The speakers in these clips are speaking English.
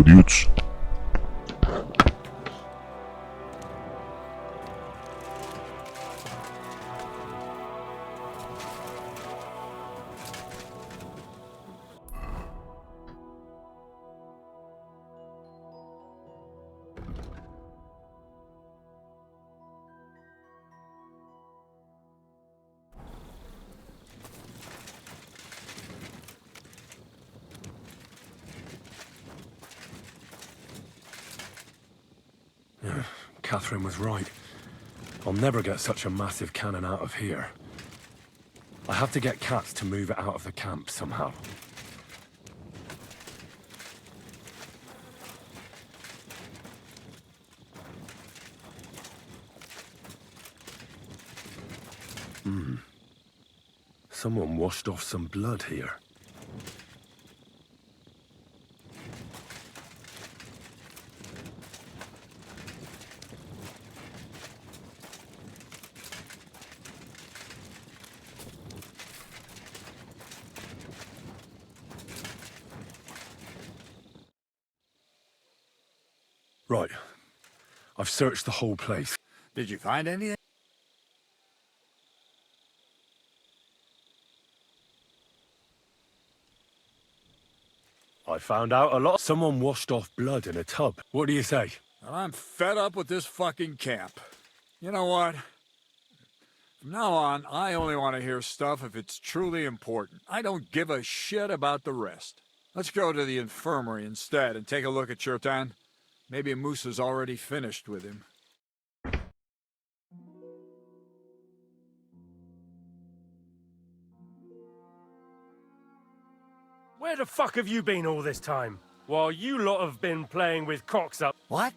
go, dudes. Catherine was right. I'll never get such a massive cannon out of here. I have to get Katz to move it out of the camp somehow. Someone washed off some blood here. Right. I've searched the whole place. Did you find anything? I found out a lot. Someone washed off blood in a tub. What do you say? Well, I'm fed up with this fucking camp. You know what? From now on, I only want to hear stuff if it's truly important. I don't give a shit about the rest. Let's go to the infirmary instead and take a look at Chertan. Maybe Musa's already finished with him. Where the fuck have you been all this time? While you lot have been playing with cocks up. What?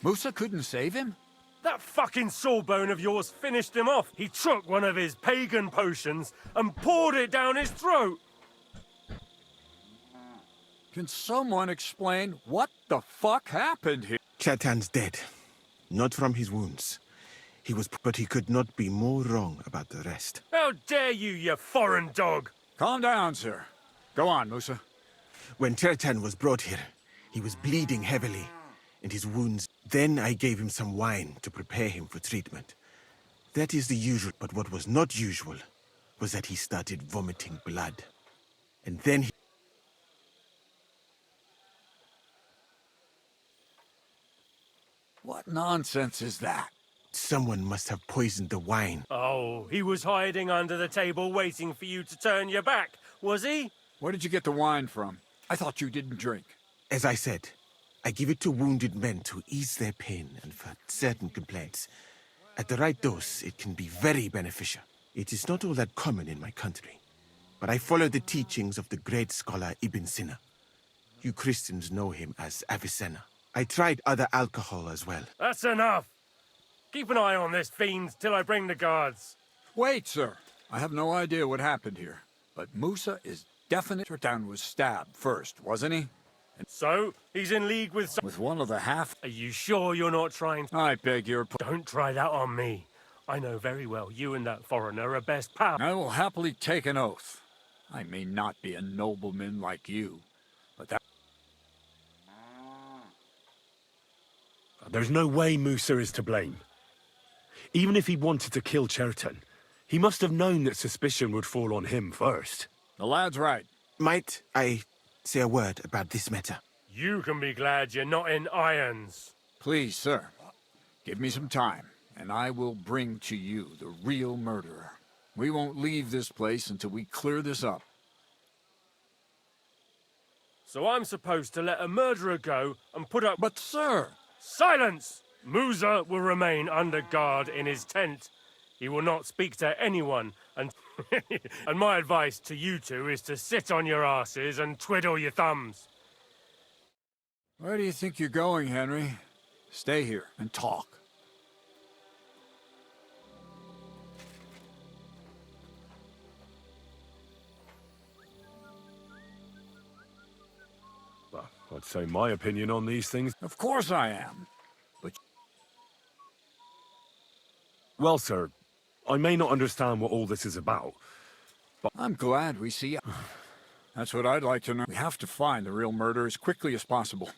Musa couldn't save him? That fucking sawbone of yours finished him off. He took one of his pagan potions and poured it down his throat. Can someone explain what the fuck happened here? Chertan's dead. Not from his wounds. But he could not be more wrong about the rest. How dare you, you foreign dog! Calm down, sir. Go on, Musa. When Chertan was brought here, he was bleeding heavily, and his wounds... Then I gave him some wine to prepare him for treatment. That is the usual, but what was not usual was that he started vomiting blood. And then he... What nonsense is that? Someone must have poisoned the wine. Oh, he was hiding under the table waiting for you to turn your back, was he? Where did you get the wine from? I thought you didn't drink. As I said, I give it to wounded men to ease their pain and for certain complaints. At the right dose, it can be very beneficial. It is not all that common in my country, but I follow the teachings of the great scholar Ibn Sina. You Christians know him as Avicenna. I tried other alcohol as well. That's enough! Keep an eye on this fiend till I bring the guards. Wait, sir. I have no idea what happened here, but Musa is definite. Chertan was stabbed first, wasn't he? So, he's in league with With one of the half... Are you sure you're not trying to... I beg your... Don't try that on me. I know very well you and that foreigner are best pals. I will happily take an oath. I may not be a nobleman like you, but that... There's no way Musa is to blame. Even if he wanted to kill Chertan, he must have known that suspicion would fall on him first. The lad's right. Might I say a word about this matter? You can be glad you're not in irons. Please, sir. Give me some time, and I will bring to you the real murderer. We won't leave this place until we clear this up. So I'm supposed to let a murderer go and put up... But, sir... Silence! Musa will remain under guard in his tent. He will not speak to anyone, and and my advice to you two is to sit on your asses and twiddle your thumbs. Where do you think you're going, Henry? Stay here and talk. Well, I'd say my opinion on these things. Of course I am. Well, sir, I may not understand what all this is about, but... I'm glad we see... That's what I'd like to know. We have to find the real murderer as quickly as possible.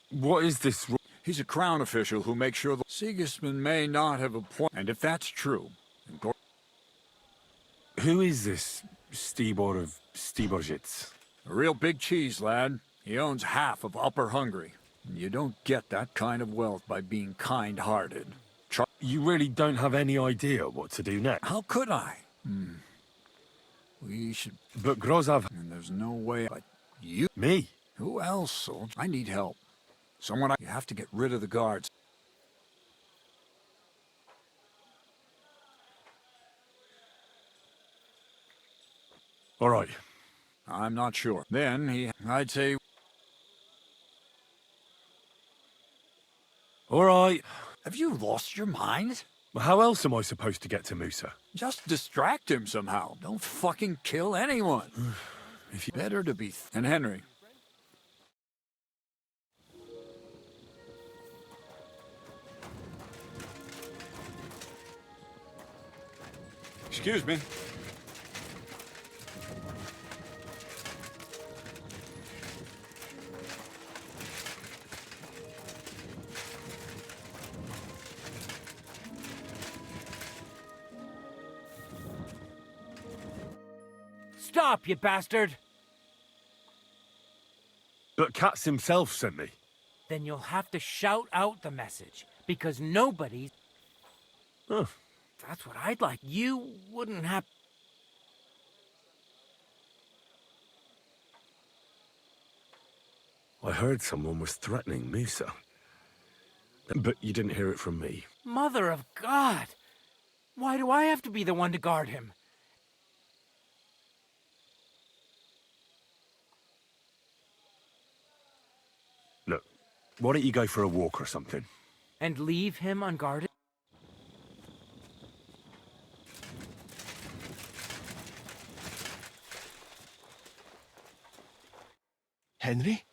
What is this? He's a crown official who makes sure the Sigismund may not have appointed. And if that's true, then Who is this Stibor of Stiborgitz? a real big cheese, lad. He owns half of Upper Hungary. And you don't get that kind of wealth by being kind-hearted. You really don't have any idea what to do next. How could I? We should... But Grozov... And there's no way but you... Me? Who else, soldier? I need help. Someone You have to get rid of the guards. All right. I'm not sure. Then I'd say... All right. Have you lost your mind? Well, how else am I supposed to get to Musa? Just distract him somehow. Don't fucking kill anyone. If you... Better to be... And Henry. Excuse me. Stop, you bastard! But Katz himself sent me. Then you'll have to shout out the message, because nobody... Huh. That's what I'd like. You wouldn't have... I heard someone was threatening Musa. But you didn't hear it from me. Mother of God! Why do I have to be the one to guard him? Look, why don't you go for a walk or something? And leave him unguarded? Henry?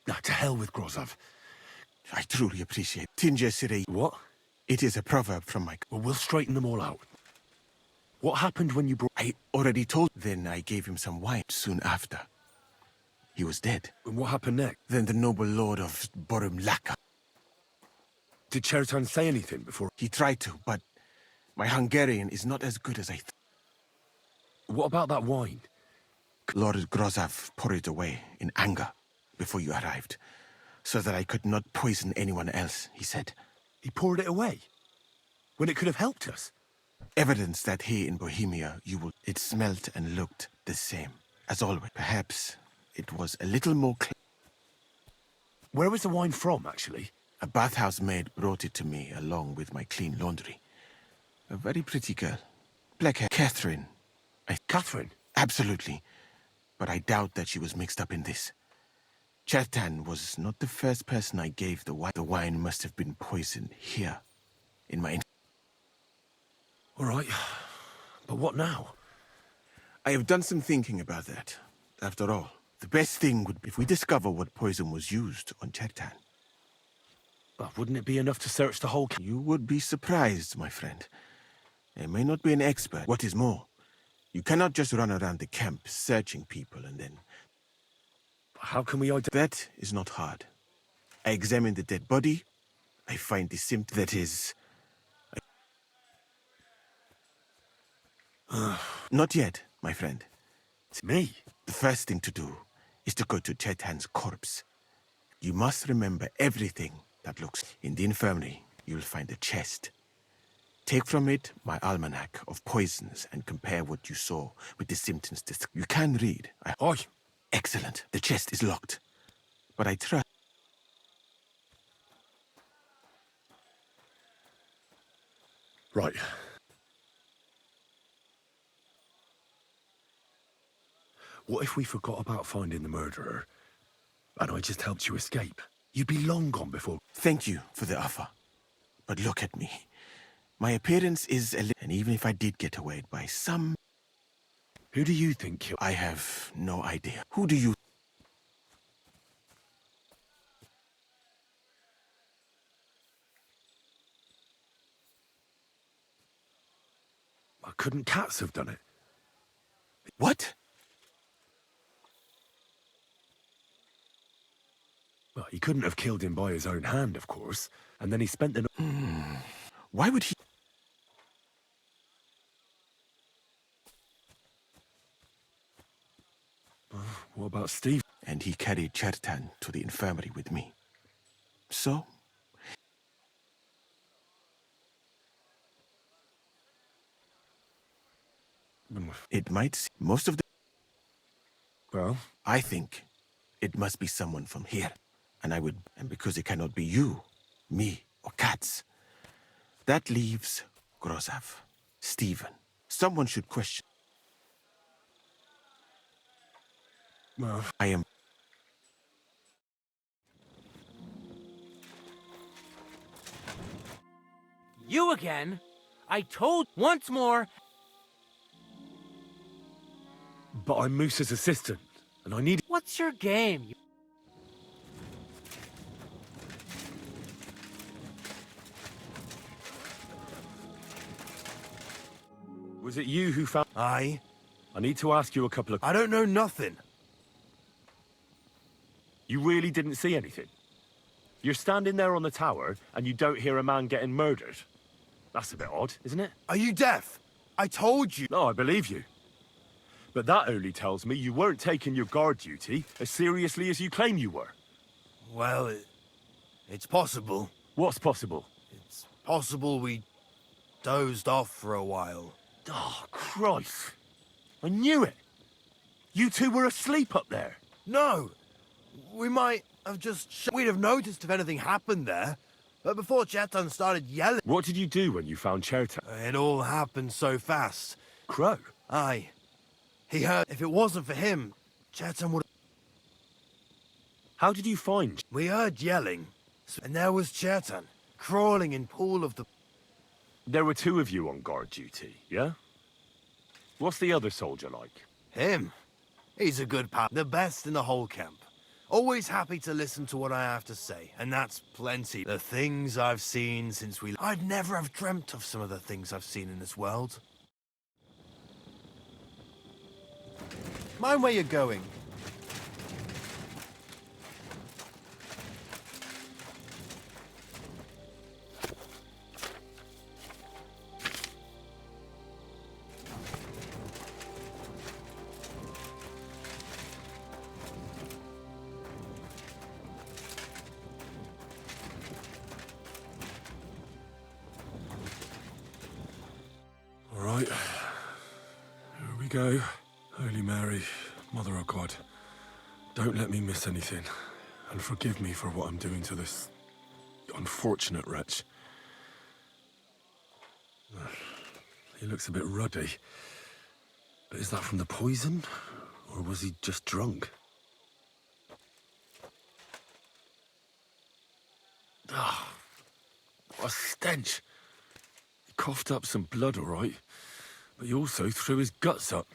Now, to hell with Grozov. I truly appreciate Tinja Sirei. What? It is a proverb from my... Well, we'll straighten them all out. What happened when you brought... I already told... Then I gave him some wine soon after. He was dead. And what happened next? Then the noble lord of Borumlaka. Did Cheriton say anything before? He tried to, but my Hungarian is not as good as I thought. What about that wine? Lord Grozov poured it away in anger before you arrived, so that I could not poison anyone else, he said. He poured it away? When it could have helped us? Evidence that here in Bohemia it smelt and looked the same, as always. Perhaps it was a little more Where was the wine from, actually? A bathhouse maid brought it to me along with my clean laundry. A very pretty girl. Black hair. Catherine. Catherine? Absolutely. But I doubt that she was mixed up in this. Chertan was not the first person I gave the wine. The wine must have been poisoned here, in my... All right. But what now? I have done some thinking about that. After all, the best thing would be if we discover what poison was used on Chertan. But wouldn't it be enough to search the whole... You would be surprised, my friend. I may not be an expert. What is more, you cannot just run around the camp searching people and then... How can we identify... That is not hard. I examine the dead body. I find the symptom that is... Not yet, my friend. Me? The first thing to do is to go to Chetan's corpse. You must remember everything that looks... In the infirmary, you'll find a chest. Take from it my almanac of poisons and compare what you saw with the symptoms. You can read. Oi! Excellent. The chest is locked. But I trust... Right. What if we forgot about finding the murderer, and I just helped you escape? You'd be long gone before... Thank you for the offer. But look at me. My appearance is a little... And even if I did get away by some... Who do you think killed... I have no idea. Who do you... Couldn't Katz have done it? What? Well, he couldn't have killed him by his own hand, of course. And then he spent the... Why would he? What about Steve? And he carried Chertan to the infirmary with me. So, it might seem most of the... Well, I think it must be someone from here. And because it cannot be you, me, or Katz. That leaves Grozav, Stephen. Someone should question. well, I am... You again? I told once more. but I'm Moose's assistant, and I need... What's your game? Was it you who found... Aye. I need to ask you a couple of... I don't know nothing. You really didn't see anything? You're standing there on the tower, and you don't hear a man getting murdered? That's a bit odd, isn't it? Are you deaf? I told you. No, I believe you. But that only tells me you weren't taking your guard duty as seriously as you claim you were. Well, it's possible. What's possible? It's possible we dozed off for a while. Oh, Christ. I knew it. You two were asleep up there. No! We might have just... We'd have noticed if anything happened there. But before Chetan started yelling... What did you do when you found Chertan? It all happened so fast. Crow? Aye. He heard... If it wasn't for him, Chetan would... How did you find... We heard yelling. And there was Chetan, crawling in pool of the... There were two of you on guard duty, yeah? What's the other soldier like? Him? He's a good pal. The best in the whole camp. Always happy to listen to what I have to say, and that's plenty. The things I've seen since we... I'd never have dreamt of some of the things I've seen in this world. Mind where you're going. All right. Here we go. Holy Mary, Mother of God, don't let me miss anything, and forgive me for what I'm doing to this unfortunate wretch. He looks a bit ruddy. But is that from the poison, or was he just drunk? Ah, what a stench. He coughed up some blood, all right, but he also threw his guts up.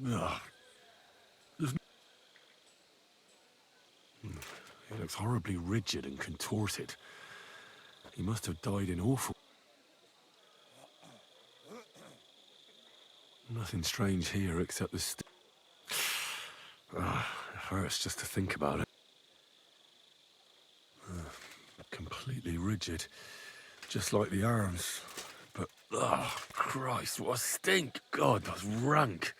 Ugh. He looks horribly rigid and contorted. He must have died in awful... Nothing strange here except the it hurts just to think about it. Completely rigid, just like the arms. But, oh, Christ, what a stink! God, that's rank.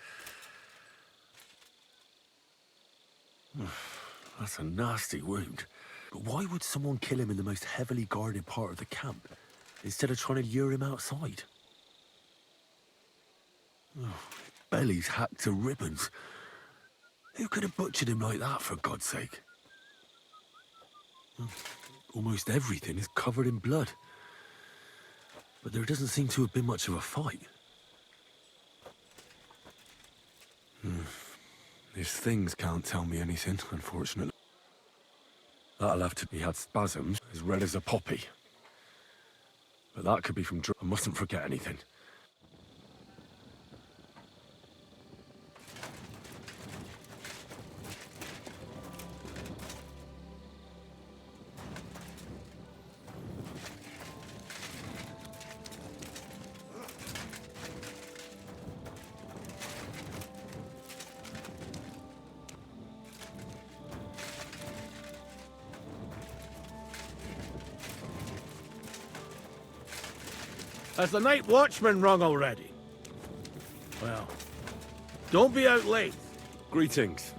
That's a nasty wound. But why would someone kill him in the most heavily guarded part of the camp, instead of trying to lure him outside? Oh, belly's hacked to ribbons. Who could have butchered him like that, for God's sake? Almost everything is covered in blood. But there doesn't seem to have been much of a fight. These things can't tell me anything, unfortunately. That'll have to be... He had spasms, as red as a poppy. But that could be from I mustn't forget anything. Has the night watchman rung already? Well, don't be out late. Greetings.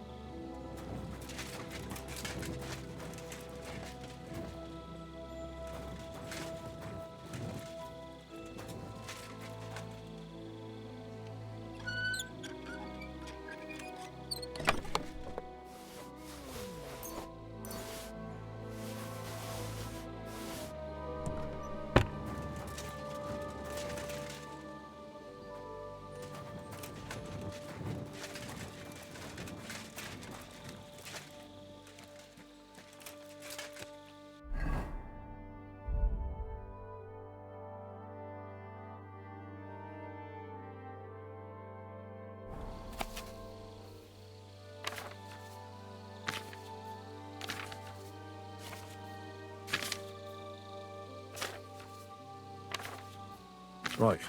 Right,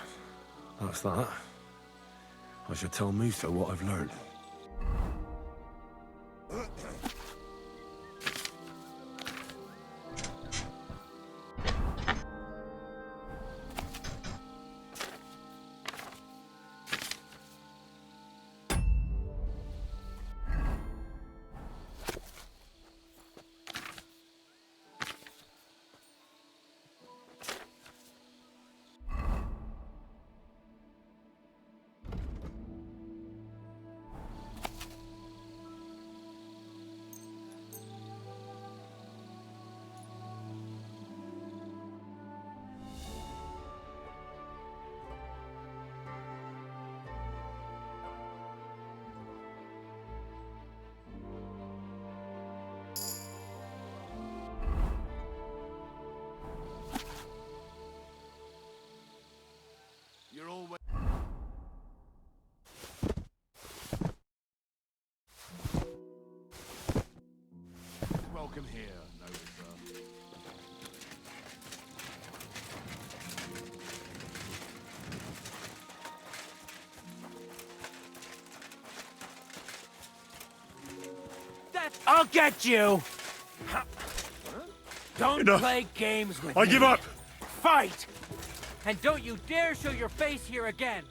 that's that. I should tell Musa what I've learned. You're always welcome here, noble sir. I'll get you! Don't Enough. play games with I me. give up! Fight! And don't you dare show your face here again!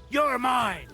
You're mine!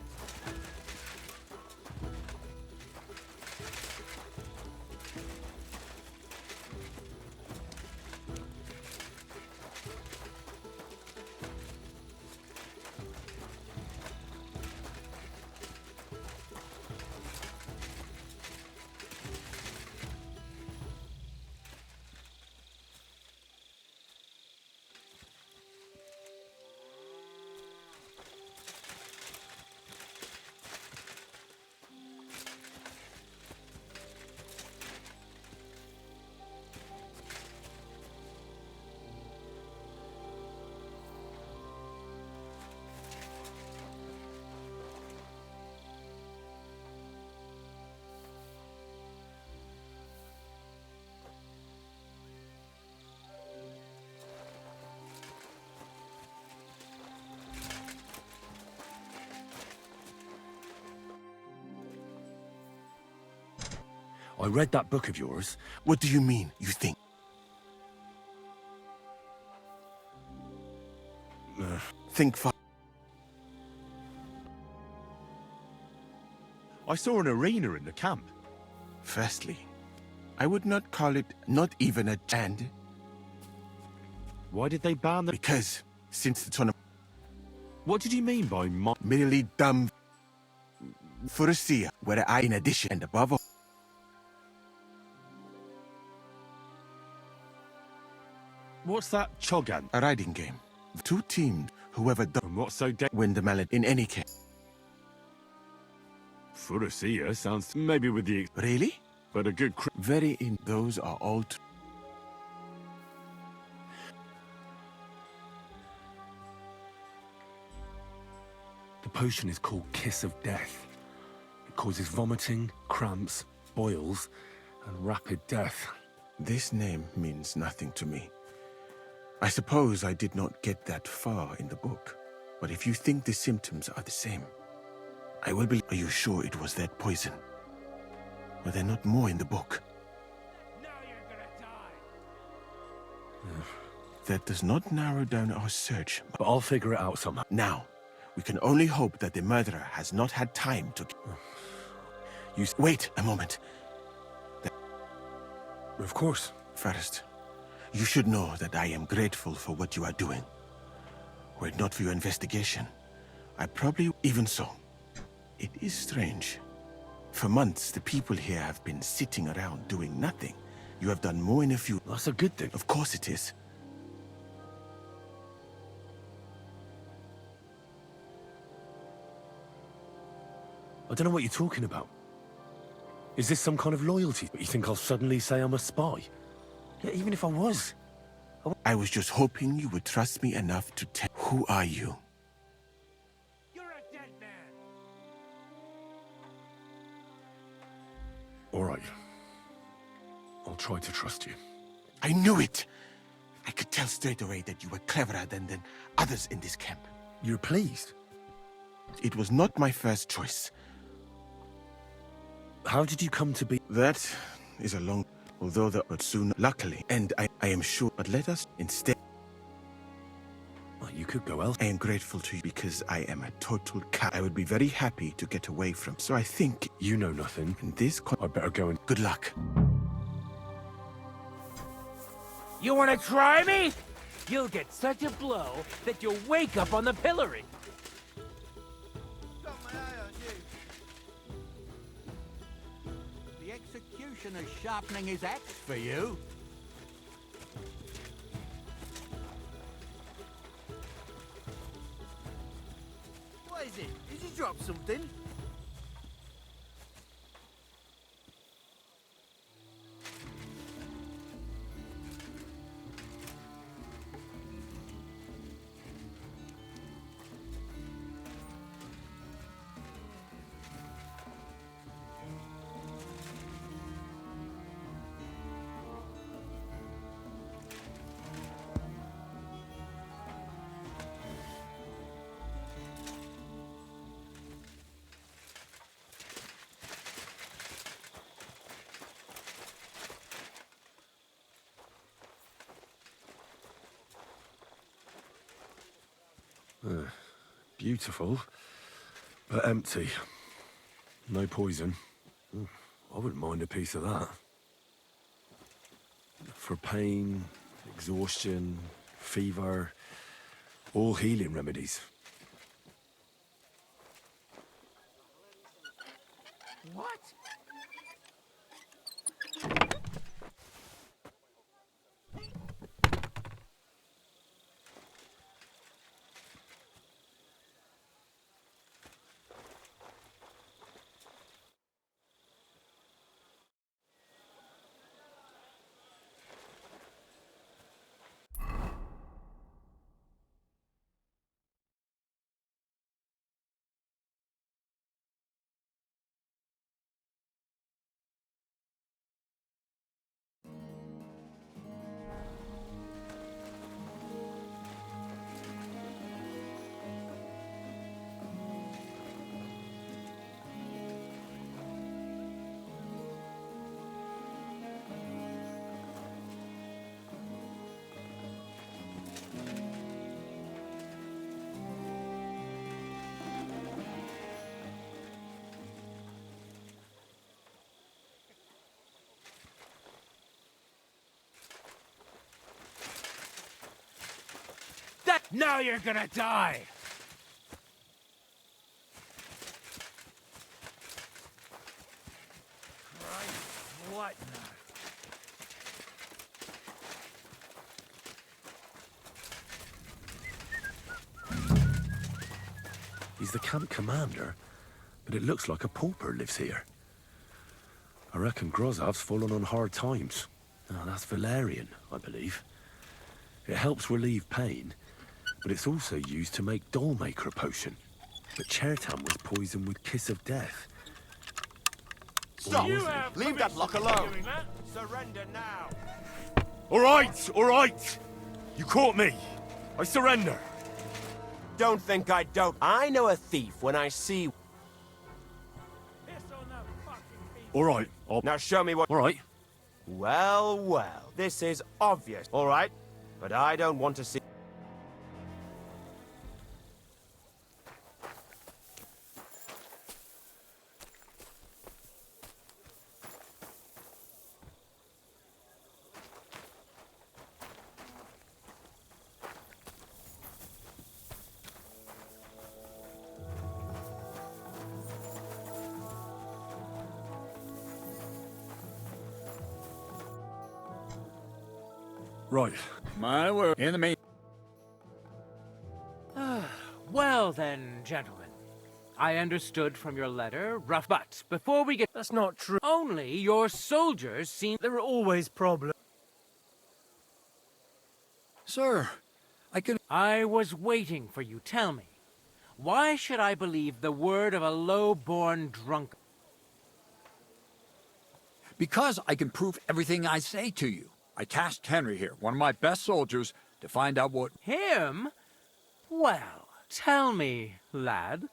I read that book of yours. What do you mean, you think? Think far. I saw an arena in the camp. Firstly, I would not call it not even a and Why did they ban the... because since the tournament What did you mean by merely dumb for a seer, where I in addition and above all What's that Chogan? a riding game. Two teams, whoever does And what's so dead? win the mallet in any case. Furusia sounds maybe with the... Really? But a good... Very in those are all The potion is called Kiss of Death. It causes vomiting, cramps, boils, and rapid death. This name means nothing to me. I suppose I did not get that far in the book. But if you think the symptoms are the same, I will believe. Are you sure it was that poison? Were there not more in the book? Now you're gonna die. That does not narrow down our search. But I'll figure it out somehow. Now, we can only hope that the murderer has not had time to... Wait a moment. Of course. First, you should know that I am grateful for what you are doing. Were it not for your investigation, I probably... Even so, it is strange. For months, the people here have been sitting around doing nothing. You have done more in a few... That's a good thing. Of course it is. I don't know what you're talking about. Is this some kind of loyalty? You think I'll suddenly say I'm a spy? Yeah, even if I was. I was just hoping you would trust me enough to tell... Who are you? You're a dead man. All right. I'll try to trust you. I knew it! I could tell straight away that you were cleverer than others in this camp. You're pleased? It was not my first choice. How did you come to be... That is a long... Although that would soon... Luckily, and I am sure... But let us instead... Well, you could go elsewhere. I am grateful to you because I am a total cat. I would be very happy to get away from... So I think... You know nothing. In this... I better go and... Good luck. You wanna try me? You'll get such a blow that you'll wake up on the pillory. Got my eye on you. The executioner's sharpening his axe for you. What is it? Did you drop something? Beautiful, but empty. No poison. I wouldn't mind a piece of that. For pain, exhaustion, fever, all healing remedies. What? Now you're gonna die! Christ, what now? He's the camp commander, but it looks like a pauper lives here. I reckon Grozav's fallen on hard times. Oh, that's valerian, I believe. It helps relieve pain, but it's also used to make Dollmaker potion. But Chertan was poisoned with Kiss of Death. Stop! You have Leave that block alone! doing that. Surrender now! All right! You caught me. I surrender. Don't think I don't. I know a thief when I see... All right. Now show me what... All right. Well, well. This is obvious, all right? But I don't want to see... Right. My word. In the mean. Well then, gentlemen. I understood from your letter, rough, but before we get... That's not true. Only your soldiers seem... There are always problems. Sir, I was waiting for you. Tell me, why should I believe the word of a low-born drunk? Because I can prove everything I say to you. I tasked Henry here, one of my best soldiers, to find out what... Him? Well, tell me, lad.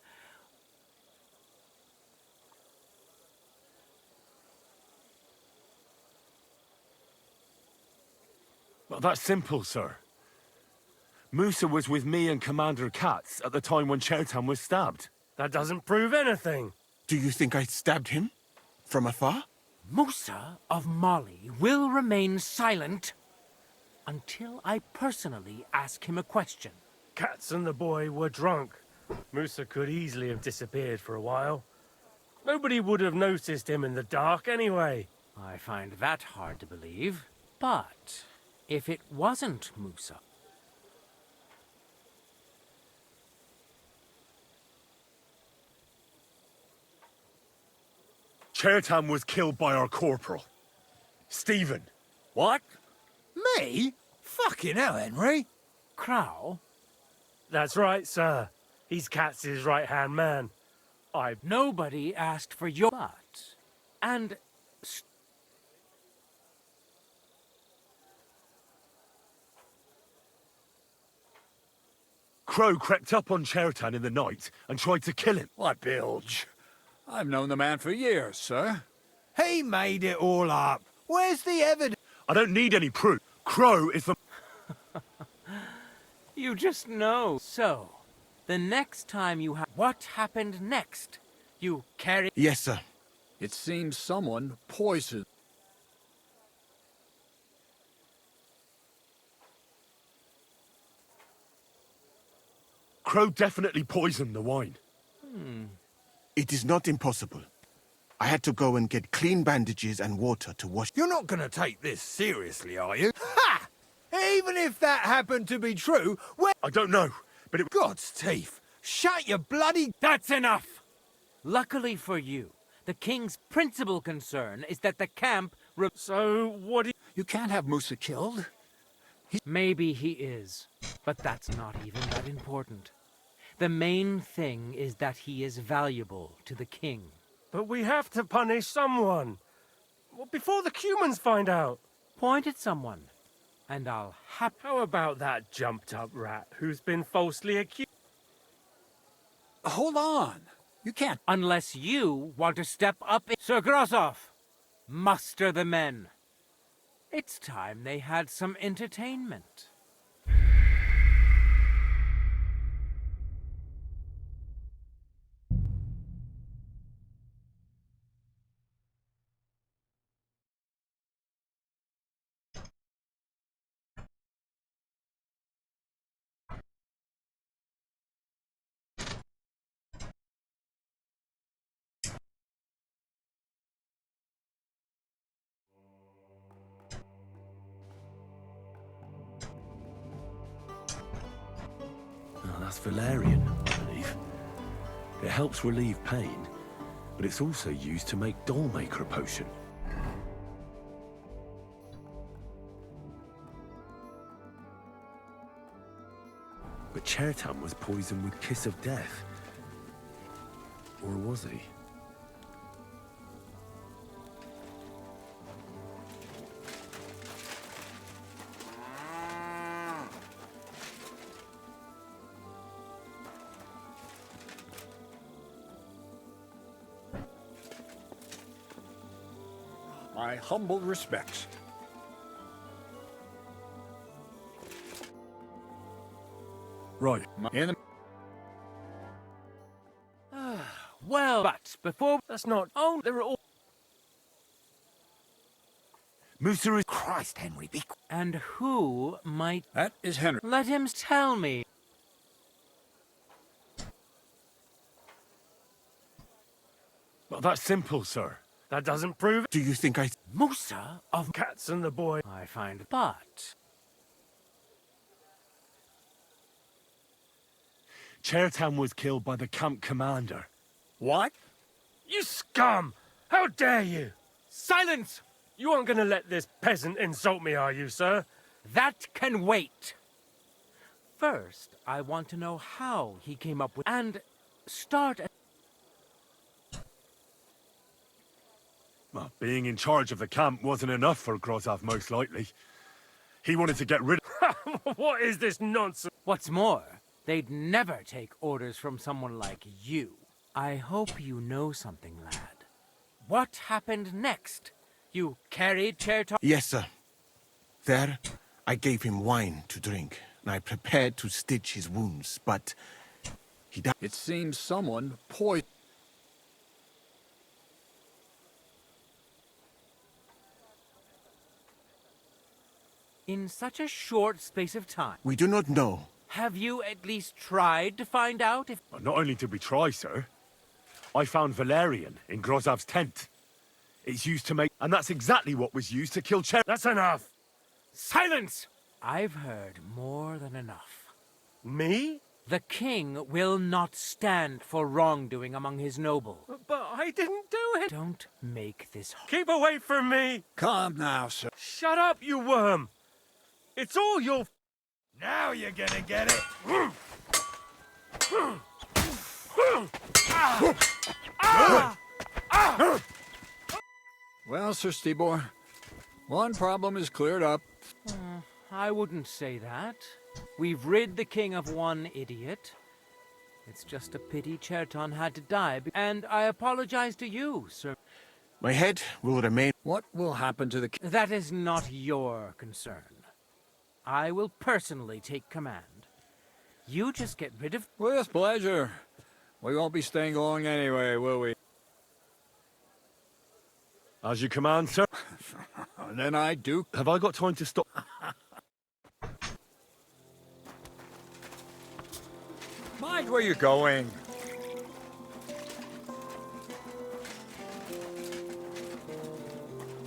Well, that's simple, sir. Musa was with me and Commander Katz at the time when Chertan was stabbed. That doesn't prove anything. Do you think I stabbed him? From afar? Musa of Mali will remain silent until I personally ask him a question. Katz and the boy were drunk. Musa could easily have disappeared for a while. Nobody would have noticed him in the dark anyway. I find that hard to believe. But if it wasn't Musa... Chertan was killed by our corporal, Stephen. What? Me? Fucking hell, Henry. Crow? That's right, sir. He's Katz's right-hand man. Nobody asked for your... But... And... Crow crept up on Chertan in the night and tried to kill him. What bilge? I've known the man for years, sir. He made it all up. Where's the evidence? I don't need any proof. Crow is the... You just know. So, the next time you have... What happened next? You carry... Yes, sir. It seems someone poisoned. Crow definitely poisoned the wine. It is not impossible. I had to go and get clean bandages and water to wash... You're not going to take this seriously, are you? Ha! Even if that happened to be true, I don't know, but it... God's teeth! Shut your bloody... That's enough! Luckily for you, the king's principal concern is that the camp... So, what do You can't have Musa killed. Maybe he is, but that's not even that important. The main thing is that he is valuable to the king. But we have to punish someone. Well, before the humans find out. Point at someone, and I'll How about that jumped-up rat who's been falsely accused? Hold on. You can't... Unless you want to step up... Sir Grosov, muster the men. It's time they had some entertainment. Oh, that's valerian, I believe. It helps relieve pain, but it's also used to make dollmaker potion. But Chertan was poisoned with Kiss of Death. Or was he? My humble respects. Right. In the Well, but before... That's not... Oh, there are all... Musa is... Christ, Henry, be And who might... That is Henry. Let him tell me. Well, that's simple, sir. That doesn't prove it. Do you think I... Musa of... Cats and the boy. I find... But... Chairtown was killed by the camp commander. What? You scum! How dare you? Silence! You aren't going to let this peasant insult me, are you, sir? That can wait. First, I want to know how he came up with... And start... Well, being in charge of the camp wasn't enough for Grozov, most likely. He wanted to get rid of... What is this nonsense? What's more, they'd never take orders from someone like you. I hope you know something, lad. What happened next? You carried Chertok... Yes, sir. There, I gave him wine to drink, and I prepared to stitch his wounds, but he died. It seems someone poisoned. In such a short space of time. We do not know. Have you at least tried to find out if... Well, not only did we try, sir. I found valerian in Grozov's tent. It's used to make... And that's exactly what was used to kill That's enough. Silence! I've heard more than enough. Me? The king will not stand for wrongdoing among his noble. But I didn't do it. Don't make this... Keep away from me. Calm now, sir. Shut up, you worm. It's all your... Now you're gonna get it. Well, Sir Stibor, one problem is cleared up. I wouldn't say that. We've rid the king of one idiot. It's just a pity Cherton had to die, and I apologize to you, sir. My head will remain... What will happen to the... That is not your concern. I will personally take command. You just get rid of... With pleasure. We won't be staying long anyway, will we? As you command, sir. And then I do... Have I got time to stop? Mind where you're going.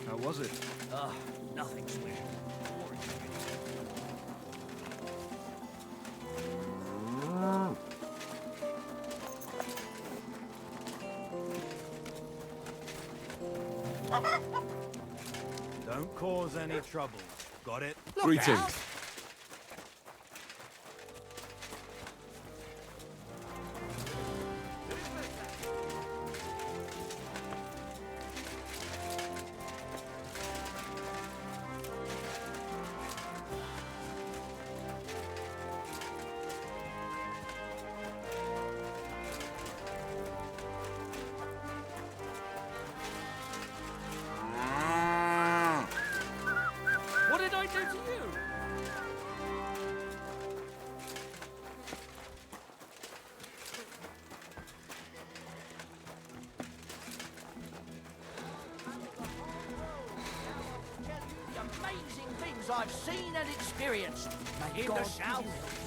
How was it? nothing, sweet. Don't cause any trouble. Got it? Greetings. What did I do to you? The amazing things I've seen and experienced. In the south,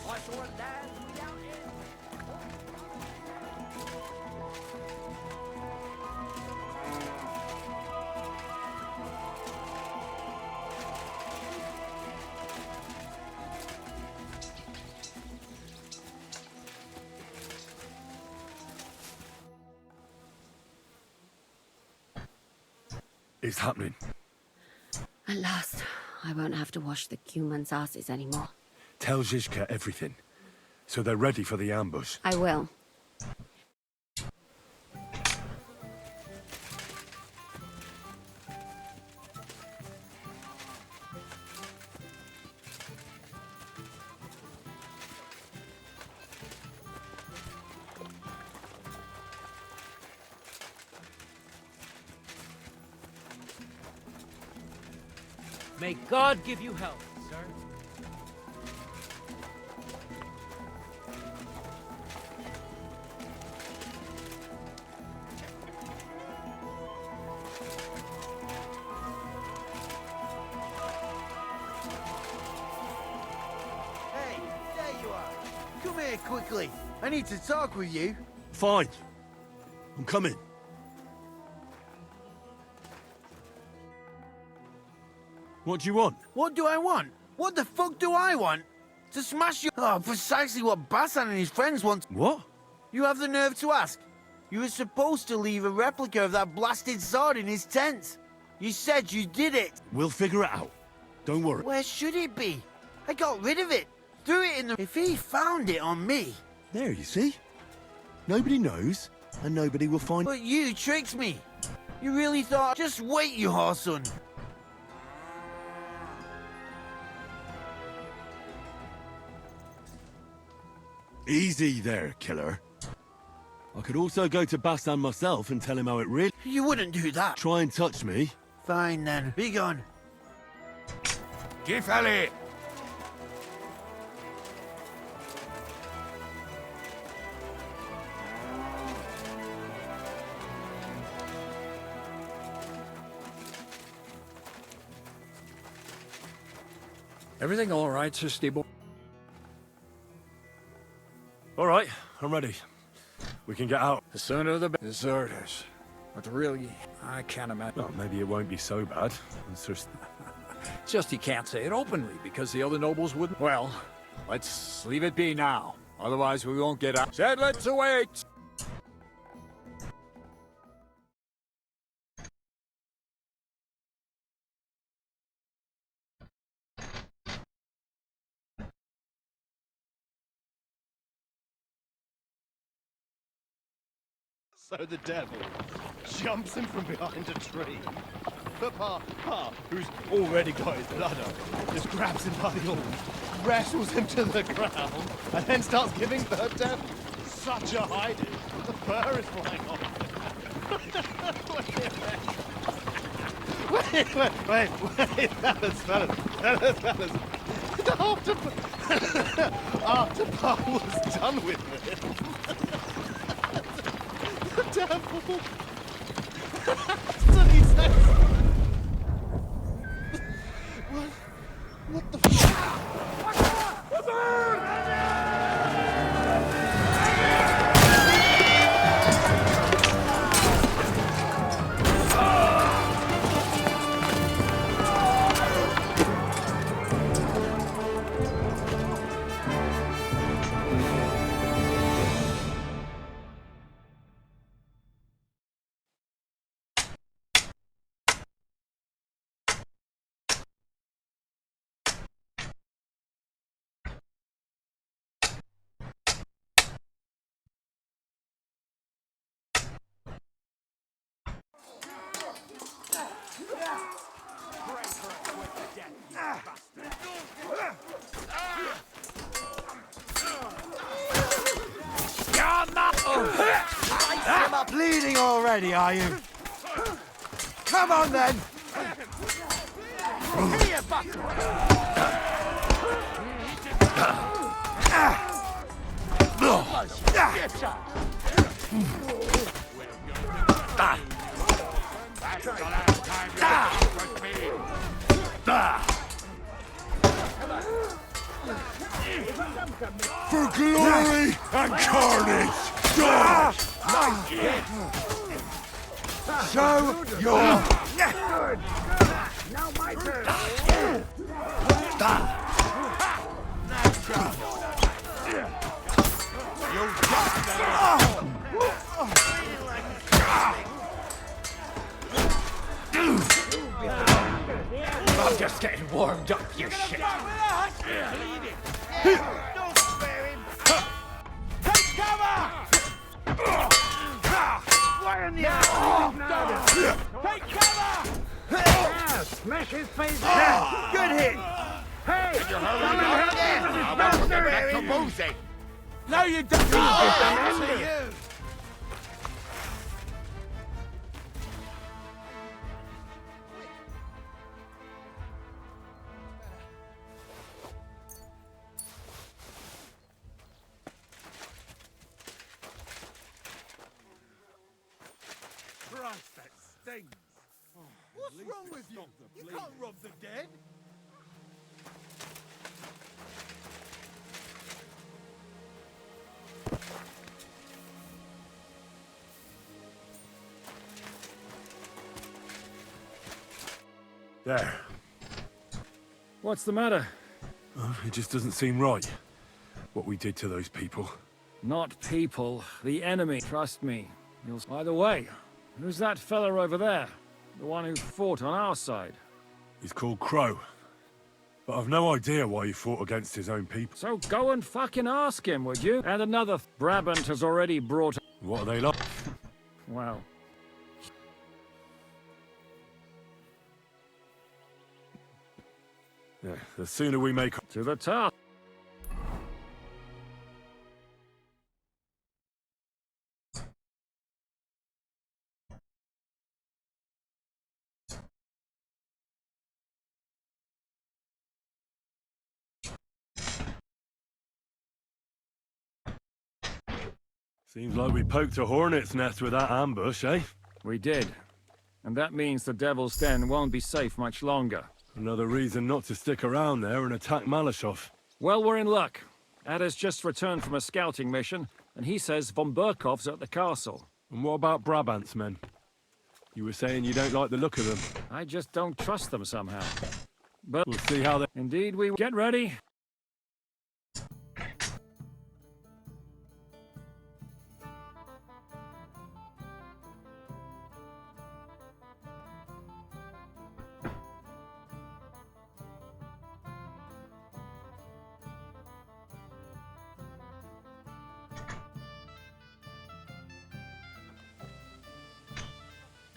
I saw a land without end. It's happening. At last, I won't have to wash the humans' asses anymore. Tell Zizka everything, so they're ready for the ambush. I will. May God give you health, sir. Hey, there you are. Come here quickly. I need to talk with you. Fine. I'm coming. What do you want? What do I want? What the fuck do I want? To smash you? Oh, precisely what Bassan and his friends want. What? You have the nerve to ask? You were supposed to leave a replica of that blasted sword in his tent. You said you did it. We'll figure it out. Don't worry. Where should it be? I got rid of it. Threw it in the... If he found it on me... There, you see? Nobody knows, and nobody will find... But you tricked me. You really thought... Just wait, you whoreson. Easy there, killer. I could also go to Bassan myself and tell him how it really... You wouldn't do that. Try and touch me. Fine then. Be gone. Gifeli! Everything all right, Sir Steeble? All right, I'm ready. We can get out. The sooner the better. Deserters. But really, I can't imagine. Well, maybe it won't be so bad. It's just... It's just he can't say it openly because the other nobles wouldn't. Well, let's leave it be now. Otherwise, we won't get out. Said let's await. So the devil jumps him from behind a tree. But Pa, who's already got his blood up, just grabs him by the arm, wrestles him to the ground, and then starts giving the devil such a hiding. The fur is flying off. Wait, fellas. After Pa was done with it, the devil. So he says, what the Bleeding already, are you? Come on then! For glory and carnage! Die! Show your... Now my turn. I'm just getting warmed up, you shit. Don't spare him. Take cover! Why in the ass? Take cover! Smash his face. Good hit! Hey! No, you don't! things. What's wrong with you? You can't rob the dead. There. What's the matter? It just doesn't seem right, what we did to those people. Not people, the enemy. Trust me. By the way, who's that fella over there? The one who fought on our side? He's called Crow. But I've no idea why he fought against his own people. So go and fucking ask him, would you? And another Brabant has already brought... What are they like? Well... Yeah, the sooner we make... To the task. Seems like we poked a hornet's nest with that ambush, eh? We did. And that means the Devil's Den won't be safe much longer. Another reason not to stick around there and attack Malashov. Well, we're in luck. Ada's just returned from a scouting mission, and he says von Burkov's at the castle. And what about Brabant's men? You were saying you don't like the look of them. I just don't trust them somehow. But we'll see how they... Indeed we will. Get ready.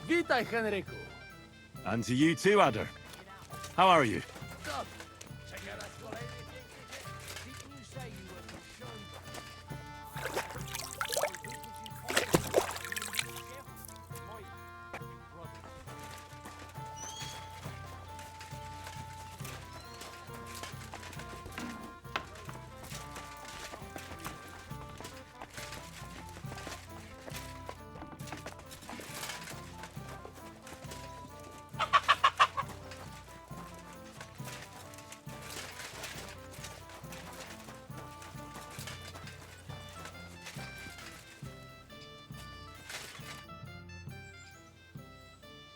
Witaj, Henryku. And to you too, Ada. How are you?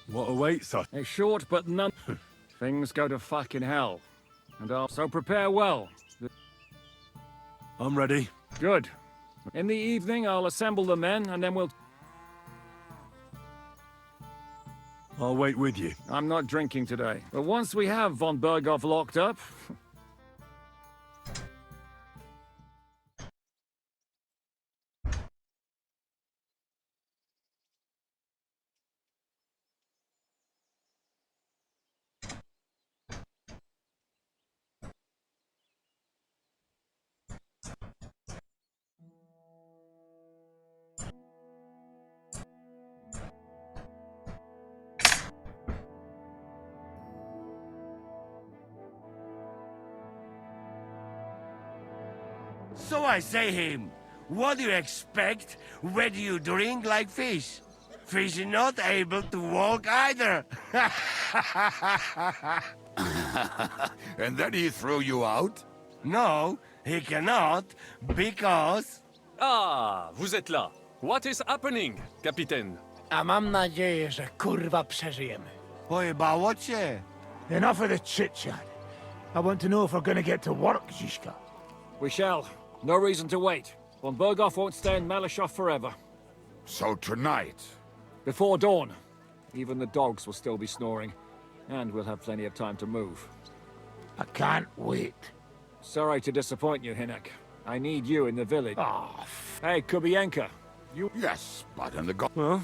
What awaits us? A short but none... Things go to fucking hell. And I'll... So prepare well. I'm ready. Good. In the evening, I'll assemble the men, and then we'll... I'll wait with you. I'm not drinking today. But once we have von Burgov locked up... So I say him, what do you expect when you drink like fish? Fish is not able to walk either. And then he threw you out? No, he cannot, because... Ah, vous êtes là. What is happening, Capitaine? A mam nadzieję, że kurwa przeżyjemy. Pojebało cię. Enough of the chit-chat. I want to know if we're gonna get to work, Zizka. We shall. No reason to wait. Von Burgov won't stay in Malashov forever. So tonight? Before dawn. Even the dogs will still be snoring. And we'll have plenty of time to move. I can't wait. Sorry to disappoint you, Hinek. I need you in the village. Hey, Kubienka. You... Yes, but in the Well,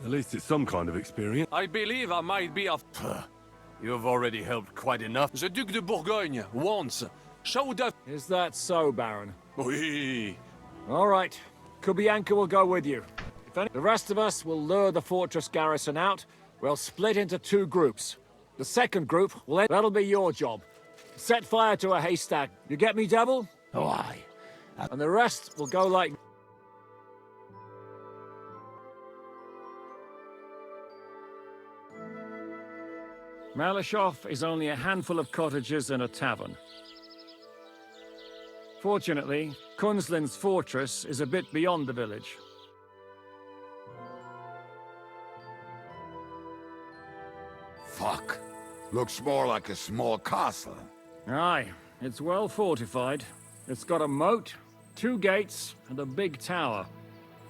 at least it's some kind of experience. I believe I might be of... You've already helped quite enough. The Duc de Bourgogne, once, showed us... Is that so, Baron? Oui. All right. Kubienka will go with you. The rest of us will lure the fortress garrison out. We'll split into two groups. The second group will... That'll be your job. Set fire to a haystack. You get me, Devil? Oh, aye. And the rest will go like... Malashov is only a handful of cottages and a tavern. Fortunately, Kunzlin's fortress is a bit beyond the village. Fuck. Looks more like a small castle. Aye, it's well fortified. It's got a moat, 2 gates, and a big tower.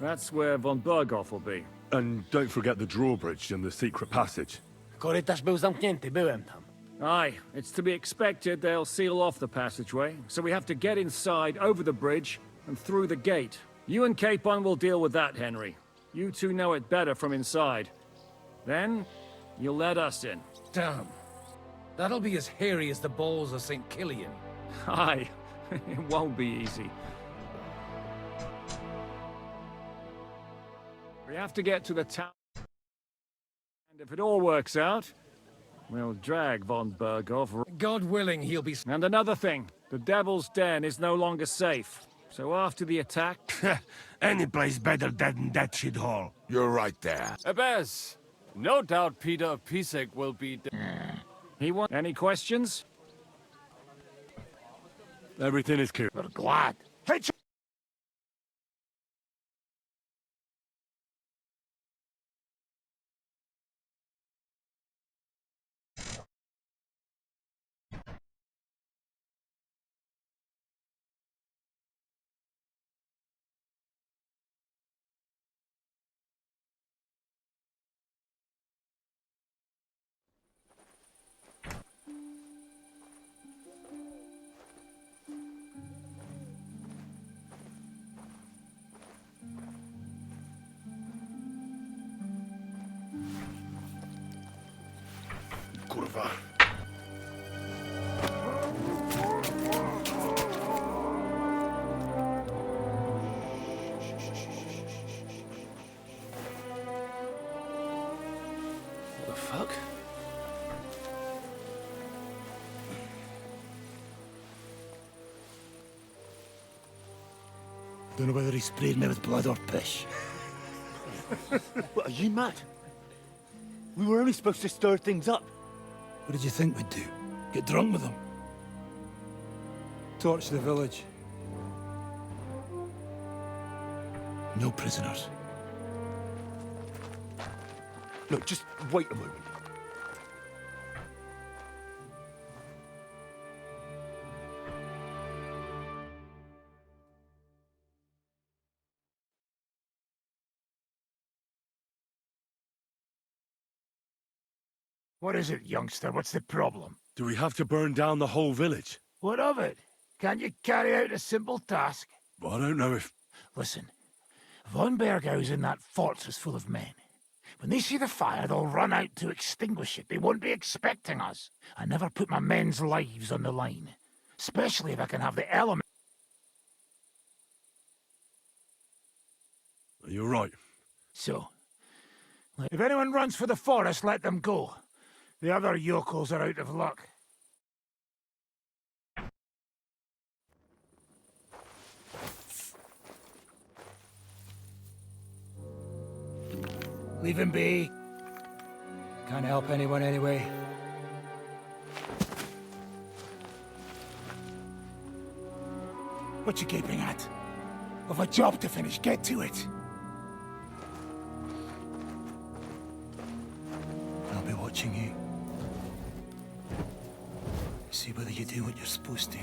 That's where von Berghoff will be. And don't forget the drawbridge and the secret passage. Korytarz był zamknięty, byłem tam. Aye, it's to be expected they'll seal off the passageway, so we have to get inside, over the bridge, and through the gate. You and Capon will deal with that, Henry. You two know it better from inside. Then, you'll let us in. Damn. That'll be as hairy as the balls of St. Killian. Aye, it won't be easy. We have to get to the town. And if it all works out, we'll drag von Berghoff. God willing, he'll be... And another thing, the Devil's Den is no longer safe. So after the attack... Any place better than that shithole. You're right there. Abbas, no doubt Peter of Pisek will be... He wants... Any questions? Everything is clear. We're glad. Hey, Kurwa. What the fuck? Don't know whether he sprayed me with blood or piss. What, are you mad? We were only supposed to stir things up. What did you think we'd do? Get drunk with them? Torch the village. No prisoners. Look, just wait a moment. What is it, youngster? What's the problem? Do we have to burn down the whole village? What of it? Can't you carry out a simple task? I don't know if... Listen, von Bergau's in that fortress full of men. When they see the fire, they'll run out to extinguish it. They won't be expecting us. I never put my men's lives on the line, especially if I can have the element. You're right. So, if anyone runs for the forest, let them go. The other yokels are out of luck. Leave him be. Can't help anyone anyway. What you gaping at? We've a job to finish. Get to it. I'll be watching you. See whether you do what you're supposed to.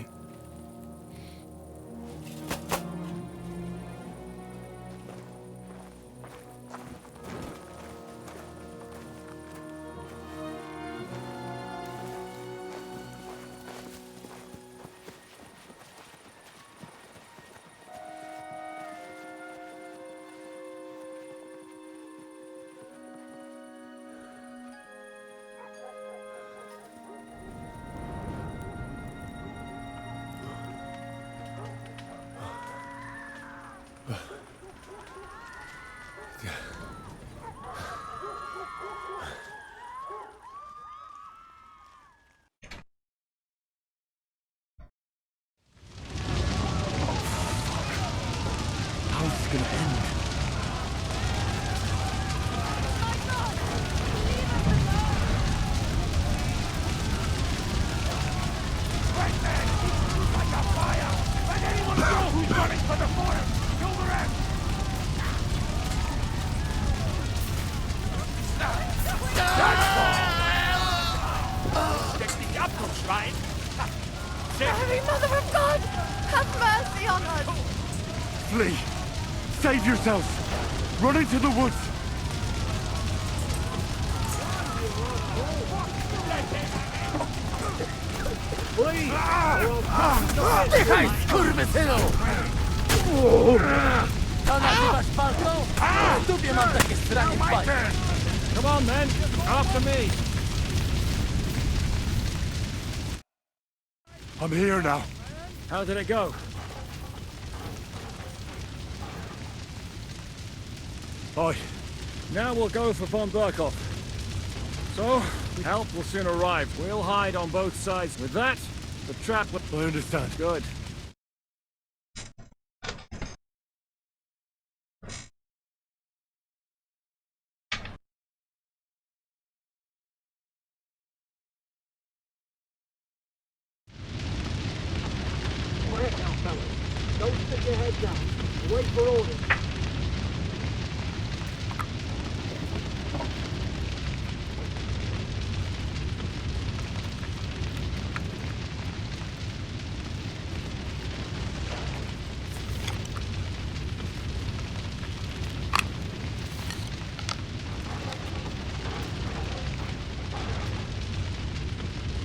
Like a fire! Let anyone go who's running for the fort! Kill the rest! That's the apple shrine! Mary, Mother of God! Have mercy on us! Flee! Save yourselves! Run into the woods! Please! Hej, skurwysynu! To nazywasz walką? W dupie mam takie stranie w bajce. Come on, men. After me. I'm here now. How did it go? Aye. Now we'll go for von Burkhoff. So, help will soon arrive. We'll hide on both sides. With that, the trap will... I understand. Good. Quiet now, fellas. Don't stick your head down. Wait for orders.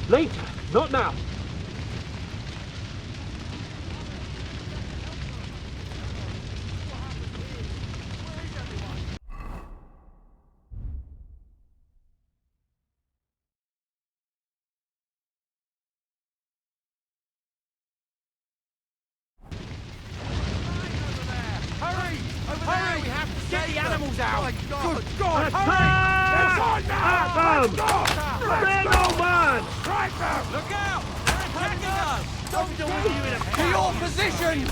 Later, not now. Hurry! Hurry! We have to get the animals out! Good God! Hurry! It's on now! Big old man! Strike them! Look out! They're attacking us! Don't do with you in a To your positions!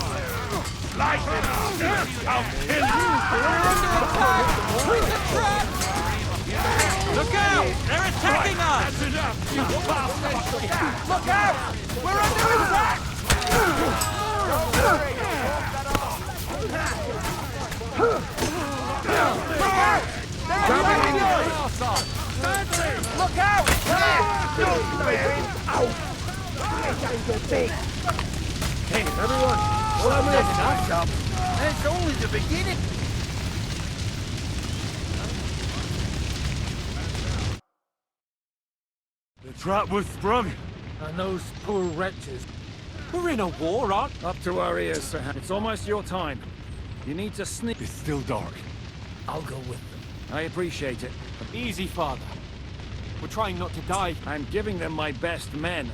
Slice it! I'll kill you! We're under attack! Treat the trap! Look out! They're attacking us! That's enough! You bastards! Look out! We're under attack! Don't worry! Look out! They're attacking us! Look out! Hey, everyone! Hold on a minute. That's only the beginning! The trap was sprung. And those poor wretches. We're in a war, aren't Up to our ears, sir. It's almost your time. You need to sneak... It's still dark. I'll go with them. I appreciate it. Easy, Father. We're trying not to die. I'm giving them my best men.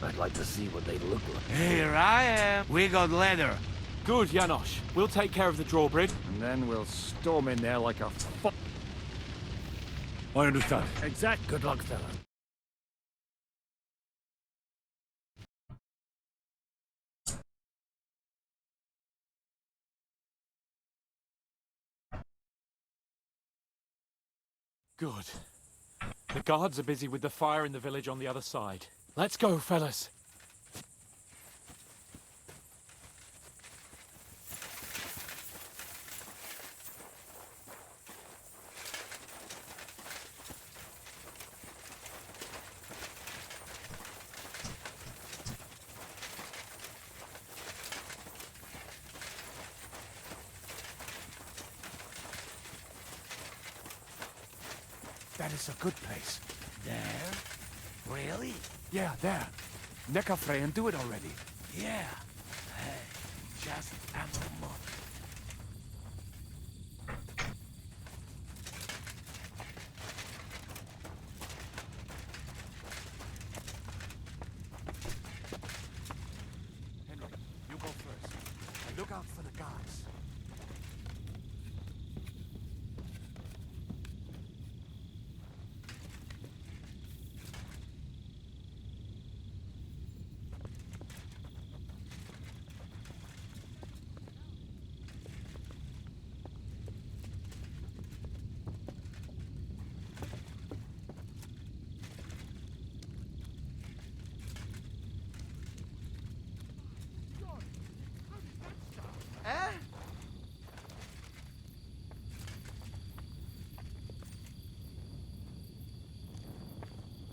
I'd like to see what they look like. Here I am. We got leather. Good, Janosch. We'll take care of the drawbridge. And then we'll storm in there like a I understand. Exact. Good luck, fella. Good. The guards are busy with the fire in the village on the other side. Let's go, fellas. That is a good place. There? Really? Yeah, there. Neckarfrey and do it already. Yeah. Hey, just a moment. Henry, you go first. And look out for the guards.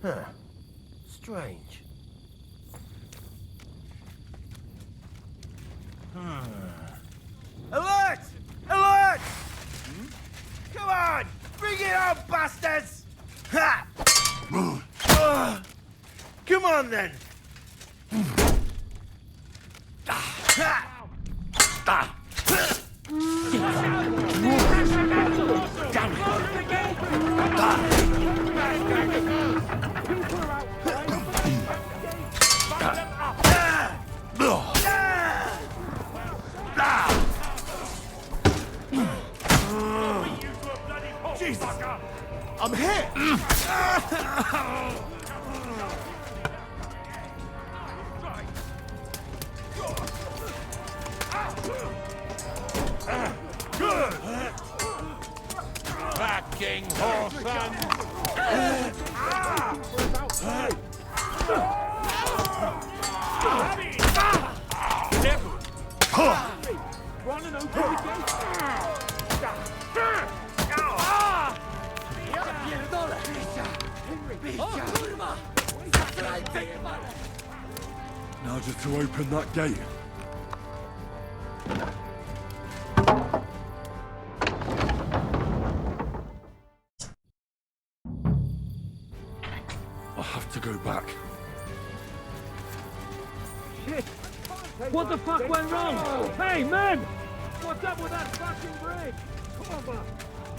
Huh. Strange. Alert! Alert! Come on! Bring it on, bastards! Ha! Come on, then! Jesus! I'm hit! Good! Backing Horson! Running over the gate! Now just to open that gate. I have to go back. Shit! What the fuck went wrong? Hey, men! What's up with that fucking bridge? Cover!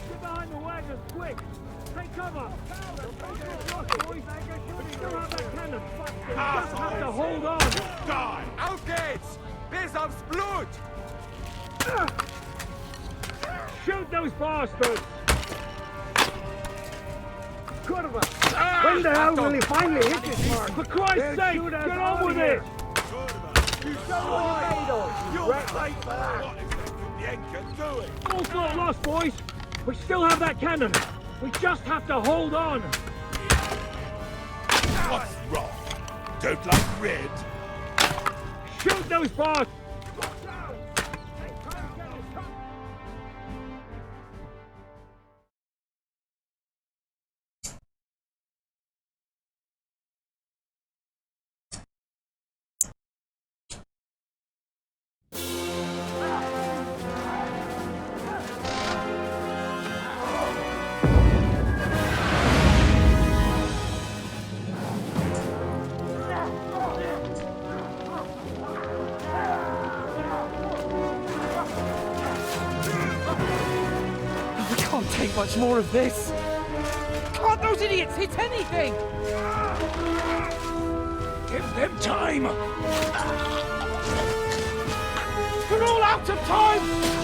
Get behind the wagons, quick! Take cover! We still have that cannon! We just have to hold on! Die! Auf geht's! Bis aufs Blut! Shoot those bastards! Curva! When the hell will he finally hit this mark? For Christ's sake, get on with it! All's not lost, boys! We still have that cannon! We just have to hold on! What's wrong? Don't like red? Shoot those bastards! Can't take much more of this. Can't those idiots hit anything? Give them time! We're all out of time!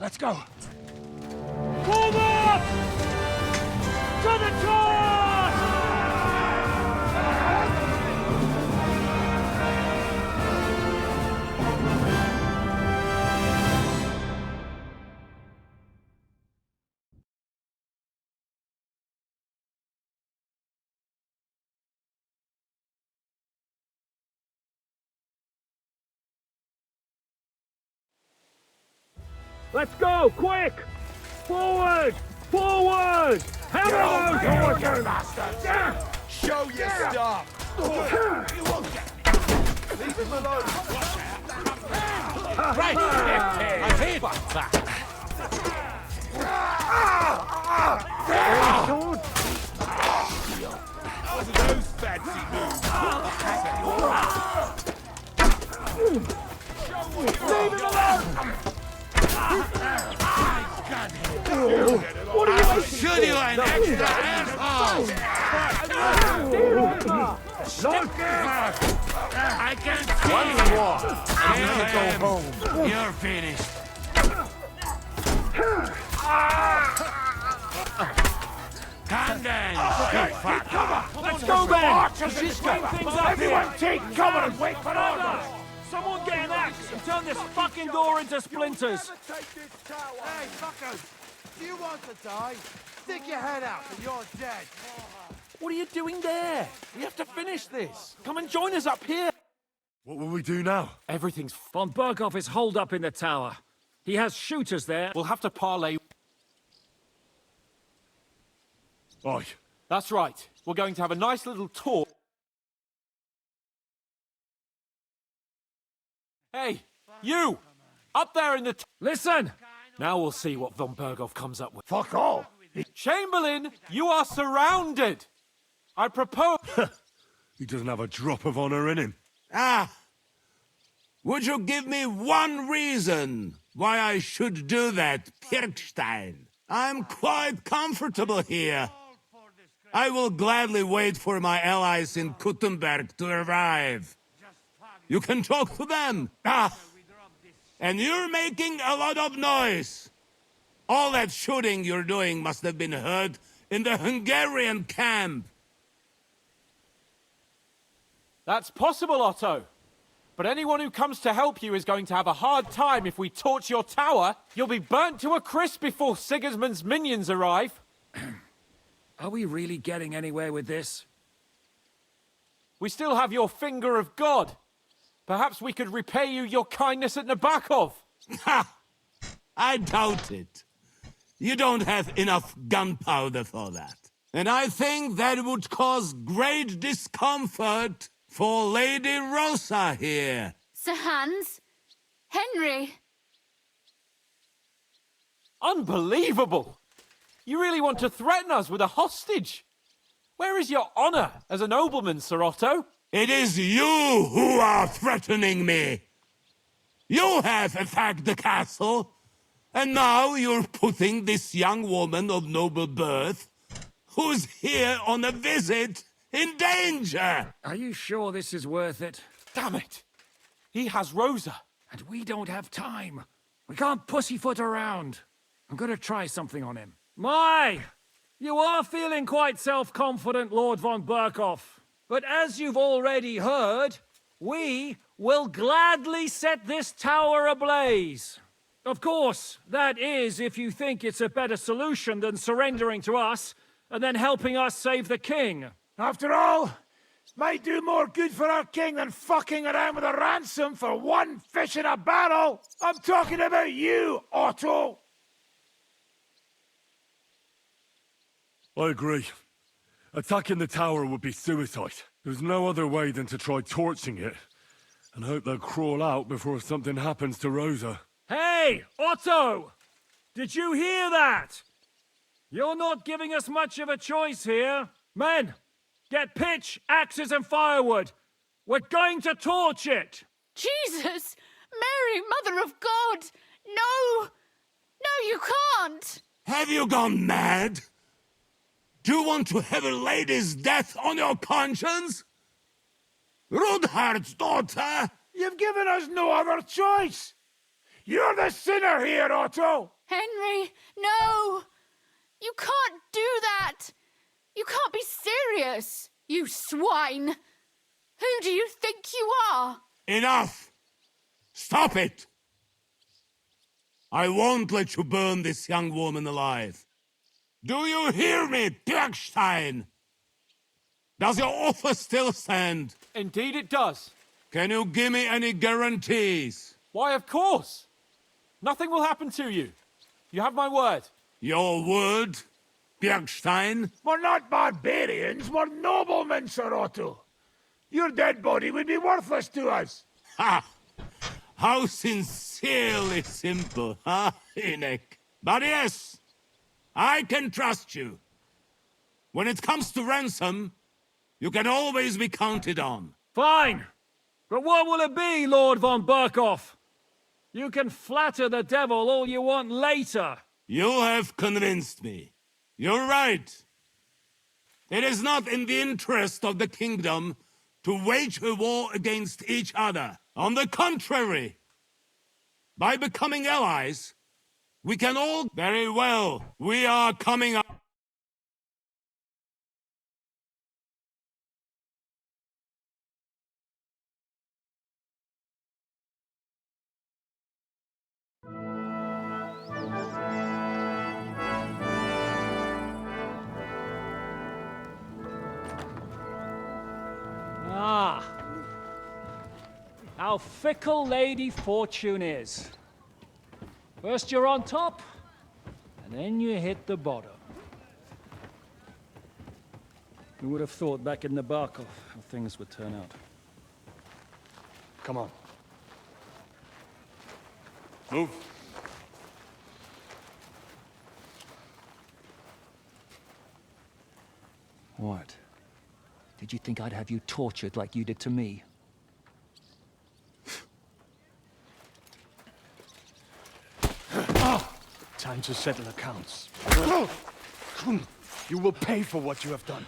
Let's go. Forward! To the charge! Let's go, quick! Forward! Forward! Hammer those horses! bastards! Show your stuff! You won't get... Leave him alone! Right! I hit! Fuck that! Wasn't those fancy moves? Leave him alone! What are you Should you an extra asshole? I can't see One more. I'm gonna go home. You're finished. And then, okay, cover. Let's go, men! Archers and Let's bring things up Everyone here. take cover and wait for orders. Someone get an axe and turn this fucking door into splinters. Hey, fuckers! Do you want to die? Stick your head out and you're dead. What are you doing there? We have to finish this. Come and join us up here. What will we do now? Everything's... Von Berghoff is holed up in the tower. He has shooters there. We'll have to parley. Aye. That's right. We're going to have a nice little talk. Hey, you! Up there in the... Listen! Now we'll see what Von Berghoff comes up with. Fuck all! Chamberlain, you are surrounded! I propose... He doesn't have a drop of honor in him. Ah! Would you give me one reason why I should do that, Pirkstein? I'm quite comfortable here. I will gladly wait for my allies in Kuttenberg to arrive. You can talk to them. Ah! And you're making a lot of noise. All that shooting you're doing must have been heard in the Hungarian camp. That's possible, Otto. But anyone who comes to help you is going to have a hard time if we torch your tower. You'll be burnt to a crisp before Sigismund's minions arrive. Are we really getting anywhere with this? We still have your finger of God. Perhaps we could repay you your kindness at Nabokov. Ha! I doubt it. You don't have enough gunpowder for that. And I think that would cause great discomfort for Lady Rosa here. Sir Hans? Henry? Unbelievable! You really want to threaten us with a hostage? Where is your honor as a nobleman, Sir Otto? It is you who are threatening me. You have attacked the castle, and now you're putting this young woman of noble birth, who's here on a visit, in danger. Are you sure this is worth it? Damn it! He has Rosa. And we don't have time. We can't pussyfoot around. I'm gonna try something on him. My! You are feeling quite self-confident, Lord von Berghoff. But as you've already heard, we will gladly set this tower ablaze. Of course, that is if you think it's a better solution than surrendering to us and then helping us save the king. After all, it might do more good for our king than fucking around with a ransom for one fish in a barrel. I'm talking about you, Otto. I agree. Attacking the tower would be suicide. There's no other way than to try torching it, and hope they'll crawl out before something happens to Rosa. Hey, Otto! Did you hear that? You're not giving us much of a choice here. Men, get pitch, axes, and firewood. We're going to torch it. Jesus! Mary, Mother of God! No! No, you can't! Have you gone mad? Do you want to have a lady's death on your conscience? Rudhard's daughter! You've given us no other choice. You're the sinner here, Otto. Henry, no! You can't do that! You can't be serious, you swine! Who do you think you are? Enough! Stop it! I won't let you burn this young woman alive. Do you hear me, Bergstein? Does your offer still stand? Indeed it does. Can you give me any guarantees? Why, of course. Nothing will happen to you. You have my word. Your word, Bergstein? We're not barbarians, we're noblemen, Sir Otto. Your dead body would be worthless to us. Ha! How sincerely simple, huh, Enoch? But yes, I can trust you. When it comes to ransom, you can always be counted on. Fine. But what will it be, Lord von Berghoff? You can flatter the devil all you want later. You have convinced me. You're right. It is not in the interest of the kingdom to wage a war against each other. On the contrary, by becoming allies, we can all... Very well, we are coming up. how fickle Lady Fortune is. First you're on top, and then you hit the bottom. Who would have thought back in Nabarkov how things would turn out? Come on. Move. What? Did you think I'd have you tortured like you did to me? Time to settle accounts. You will pay for what you have done.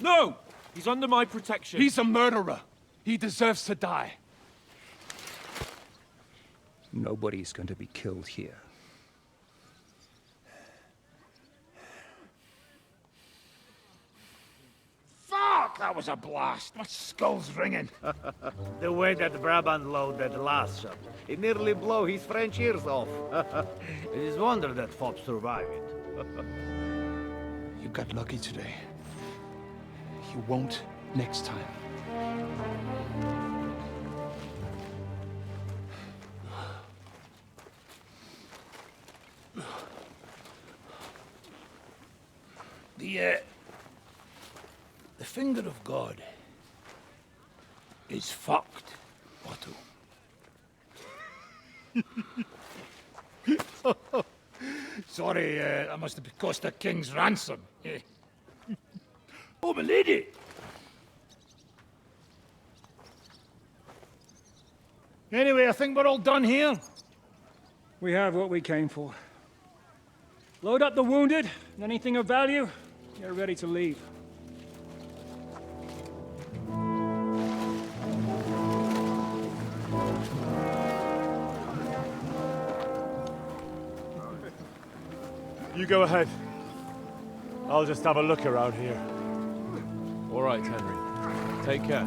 No! He's under my protection. He's a murderer. He deserves to die. Nobody's going to be killed here. Fuck! That was a blast. My skull's ringing. The way that Brabant loaded last shot, it nearly blew his French ears off. It is wonder that Fops survived it. You got lucky today. You won't next time. The finger of God is fucked, Otto. Sorry, that must have cost the king's ransom. Oh, my lady! Anyway, I think we're all done here. We have what we came for. Load up the wounded, and anything of value, you're ready to leave. You go ahead. I'll just have a look around here. All right, Henry. Take care.